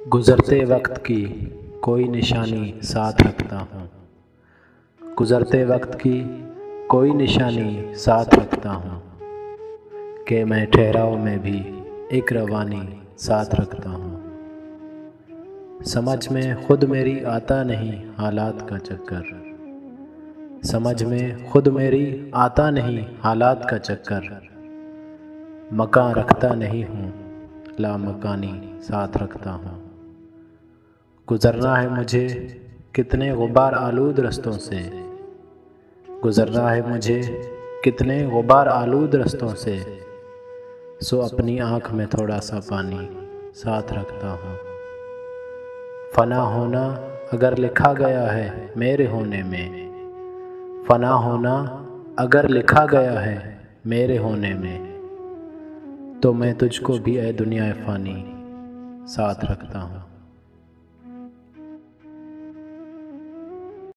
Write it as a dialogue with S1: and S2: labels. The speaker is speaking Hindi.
S1: गुज़रते वक्त की कोई निशानी साथ रखता हूँ। गुज़रते वक्त की कोई निशानी साथ रखता हूँ कि मैं ठहराव में भी एक रवानी साथ रखता हूँ। समझ में खुद मेरी आता नहीं हालात का चक्कर, समझ में खुद मेरी आता नहीं हालात का चक्कर। मकान रखता नहीं हूँ, लामकानी साथ रखता हूँ। गुज़रना है मुझे कितने गुबार आलूद रस्तों से, गुज़रना है मुझे कितने गुबार आलूद रस्तों से, सो अपनी आँख में थोड़ा सा पानी साथ रखता हूँ। फ़ना होना अगर लिखा गया है मेरे होने में, फ़ना होना अगर लिखा गया है मेरे होने में, तो मैं तुझको भी ए दुनिया फ़ानी साथ रखता हूँ।